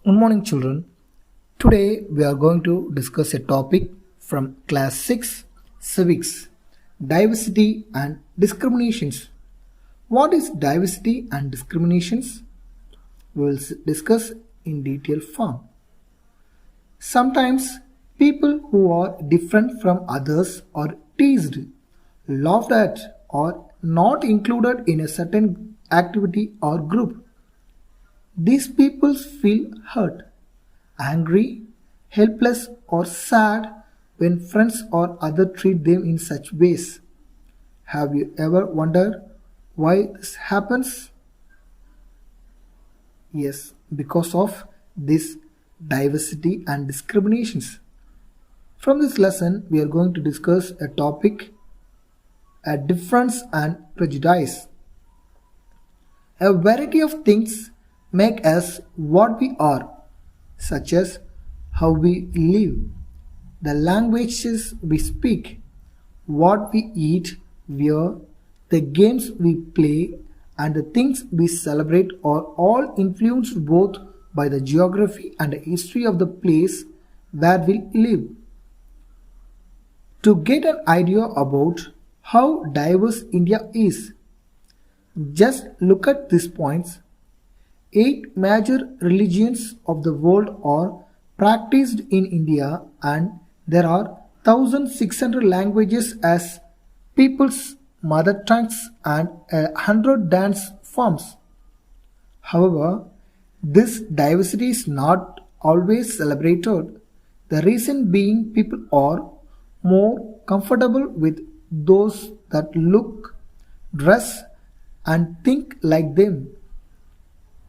Good morning, children. Today we are going to discuss a topic from Class 6 Civics Diversity and Discriminations. What is diversity and discriminations? We will discuss in detail form. Sometimes people who are different from others are teased, laughed at, or not included in a certain activity or group. These people feel hurt, angry, helpless, or sad when friends or others treat them in such ways. Have you ever wondered why this happens? Yes, because of this diversity and discriminations. From this lesson, we are going to discuss a topic, a difference and prejudice. A variety of things make us what we are, such as how we live, the languages we speak, what we eat, wear, the games we play, and the things we celebrate are all influenced both by the geography and the history of the place where we live. To get an idea about how diverse India is, just look at these points. 8 major religions of the world are practiced in India, and there are 1600 languages as people's mother tongues and 100 dance forms. However, this diversity is not always celebrated. The reason being people are more comfortable with those that look, dress, and think like them.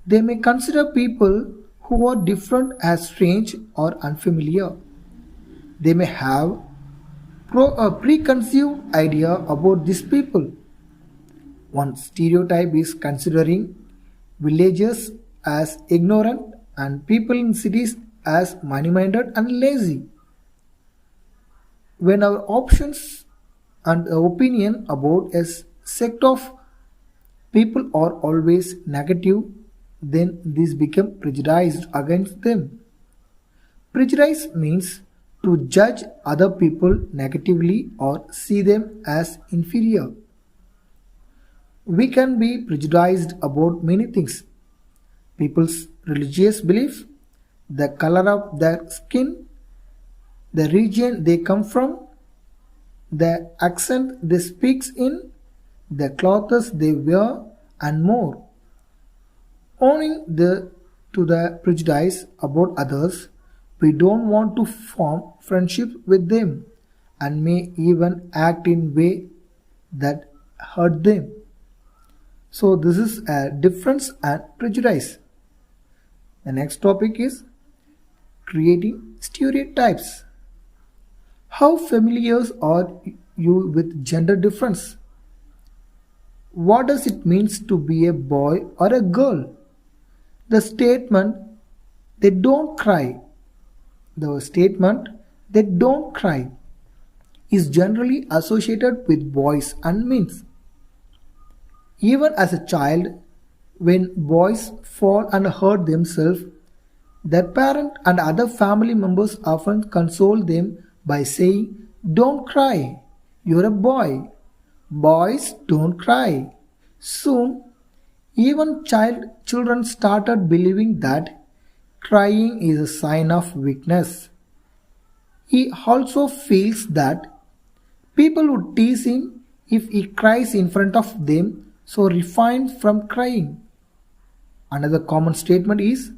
They may consider people who are different as strange or unfamiliar. They may have a preconceived idea about these people. One stereotype is considering villagers as ignorant and people in cities as money-minded and lazy. When our options and opinion about a sect of people are always negative, then these become prejudiced against them. Prejudice means to judge other people negatively or see them as inferior. We can be prejudiced about many things: people's religious belief, the color of their skin, the region they come from, the accent they speak in, the clothes they wear, and more. Owning to the prejudice about others, we don't want to form friendship with them and may even act in way that hurt them. So this is a difference and prejudice. The next topic is creating stereotypes. How familiar are you with gender difference? What does it mean to be a boy or a girl? The statement, they don't cry, is generally associated with boys and means. Even as a child, when boys fall and hurt themselves, their parent and other family members often console them by saying, "Don't cry, you're a boy. Boys don't cry." Soon, even children started believing that crying is a sign of weakness. He also feels that people would tease him if he cries in front of them, so refrain from crying. Another common statement is,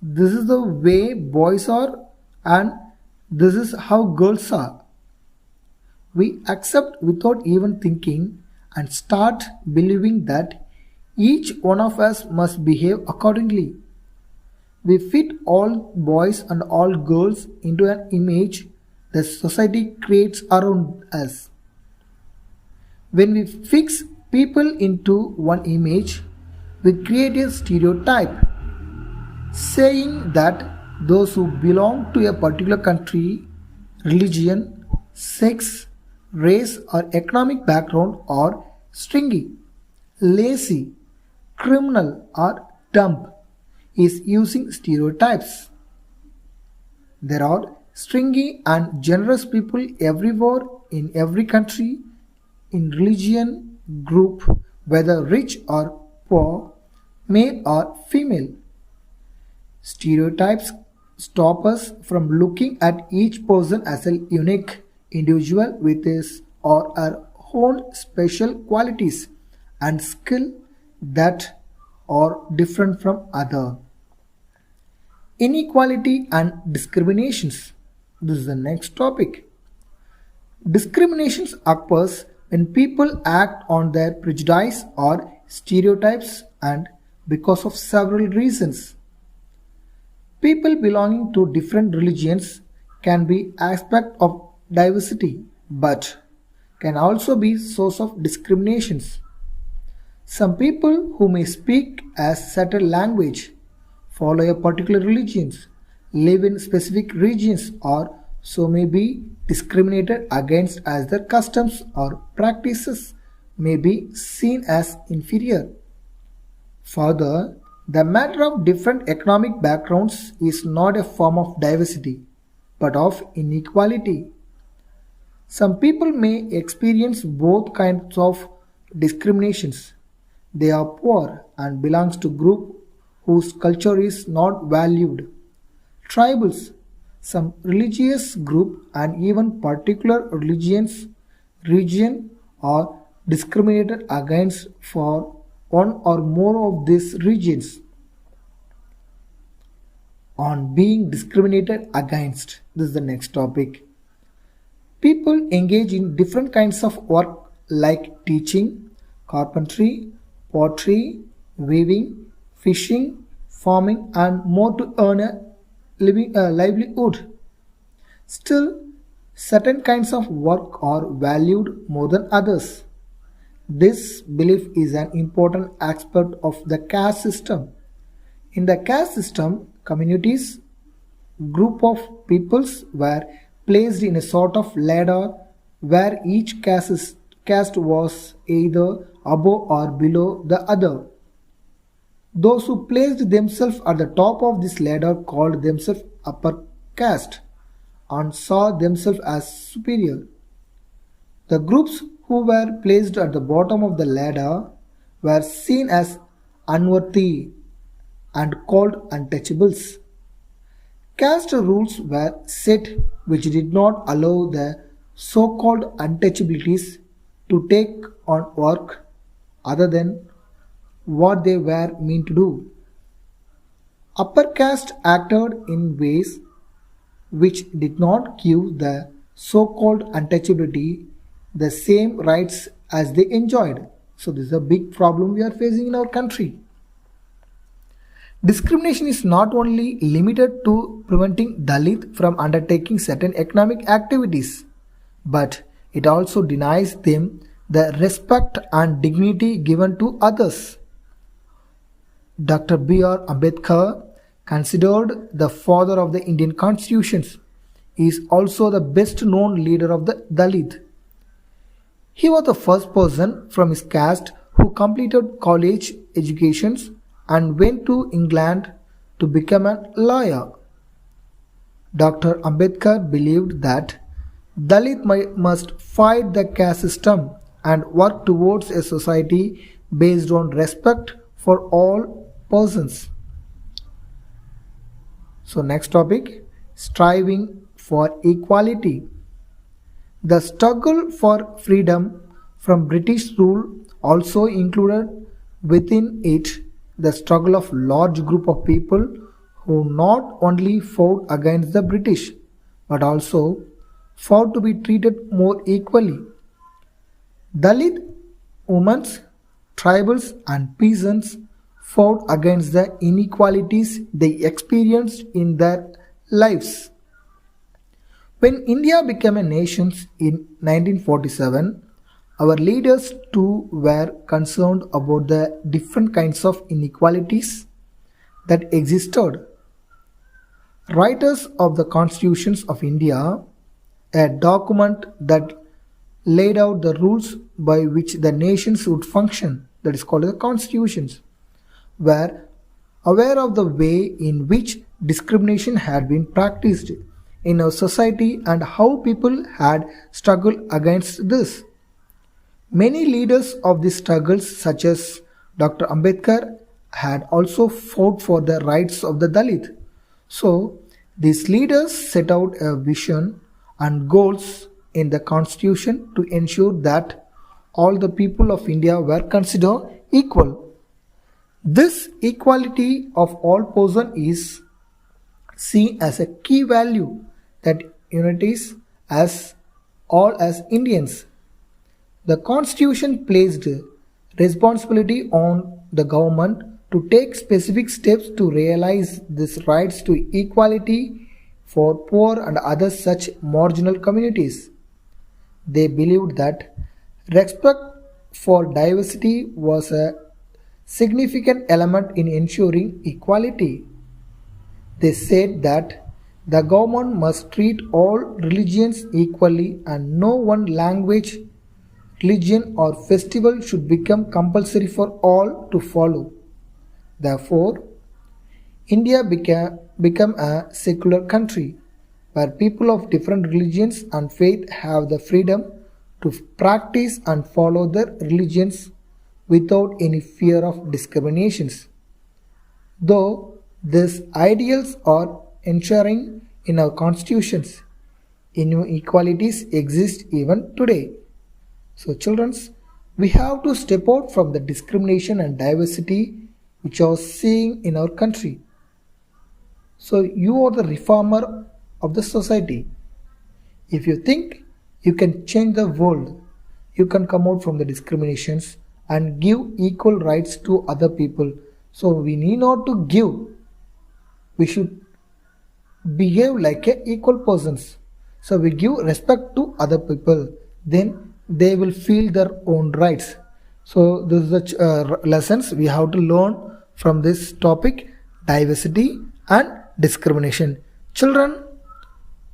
"This is the way boys are and this is how girls are." We accept without even thinking and start believing that each one of us must behave accordingly. We fit all boys and all girls into an image the society creates around us. When we fix people into one image, we create a stereotype, saying that those who belong to a particular country, religion, sex, race, or economic background are stringy, lazy, criminal, or dumb. is using stereotypes. There are stringy and generous people everywhere in every country, in religion, group, whether rich or poor, male or female. Stereotypes stop us from looking at each person as a unique individual with his or her own special qualities and skill that are different from other. Inequality and discriminations. This is the next topic. Discriminations occurs when people act on their prejudice or stereotypes and because of several reasons. People belonging to different religions can be aspect of diversity but can also be source of discriminations. Some people who may speak a certain language, follow a particular religion, live in specific regions or so may be discriminated against as their customs or practices may be seen as inferior. Further, the matter of different economic backgrounds is not a form of diversity but of inequality. Some people may experience both kinds of discriminations. They are poor and belongs to group whose culture is not valued. Tribals, some religious group and even particular region are discriminated against for one or more of these regions. On being discriminated against, this is the next topic. People engage in different kinds of work like teaching, carpentry, pottery, weaving, fishing, farming and more to earn a livelihood. Still, certain kinds of work are valued more than others. This belief is an important aspect of the caste system. In the caste system, communities, group of peoples were placed in a sort of ladder where each caste was either above or below the other. Those who placed themselves at the top of this ladder called themselves upper caste and saw themselves as superior. The groups who were placed at the bottom of the ladder were seen as unworthy and called untouchables. Caste rules were set which did not allow the so-called untouchabilities to take on work other than what they were meant to do. Upper caste acted in ways which did not give the so-called untouchability the same rights as they enjoyed. So this is a big problem we are facing in our country. Discrimination is not only limited to preventing Dalit from undertaking certain economic activities, but it also denies them the respect and dignity given to others. Dr. B.R. Ambedkar, considered the father of the Indian Constitution, is also the best known leader of the Dalit. He was the first person from his caste who completed college educations and went to England to become a lawyer. Dr. Ambedkar believed that Dalit must fight the caste system and work towards a society based on respect for all persons. So next topic, striving for equality. The struggle for freedom from British rule also included within it the struggle of large group of people who not only fought against the British but also fought to be treated more equally. Dalit, women, tribals and peasants fought against the inequalities they experienced in their lives. When India became a nation in 1947, our leaders too were concerned about the different kinds of inequalities that existed. Writers of the Constitutions of India, a document that laid out the rules by which the nations would function, that is called the constitutions, were aware of the way in which discrimination had been practiced in our society and how people had struggled against this. Many leaders of these struggles, such as Dr. Ambedkar, had also fought for the rights of the Dalit. So, these leaders set out a vision and goals in the constitution to ensure that all the people of India were considered equal. This equality of all persons is seen as a key value that unites us all as Indians. The Constitution placed responsibility on the government to take specific steps to realize these rights to equality for poor and other such marginal communities. They believed that respect for diversity was a significant element in ensuring equality. They said that the government must treat all religions equally and no one language, religion, or festival should become compulsory for all to follow. Therefore, India became a secular country where people of different religions and faith have the freedom to practice and follow their religions without any fear of discriminations. Though these ideals are ensuring in our constitutions, inequalities exist even today. So, children, we have to step out from the discrimination and diversity which are seeing in our country. So, you are the reformer of the society. If you think you can change the world, you can come out from the discriminations and give equal rights to other people. So, we need not to give. We should behave like equal persons. So, we give respect to other people. Then they will feel their own rights. So, this is the lessons we have to learn from this topic, diversity and discrimination. Children,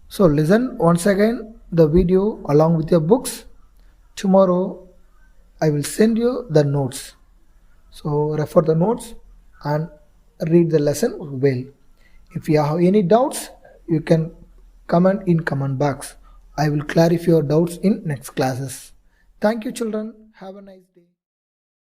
so listen once again the video along with your books. Tomorrow I will send you the notes. So refer the notes and read the lesson well. If you have any doubts, you can comment in comment box. I will clarify your doubts in next classes. Thank you, children. Have a nice day.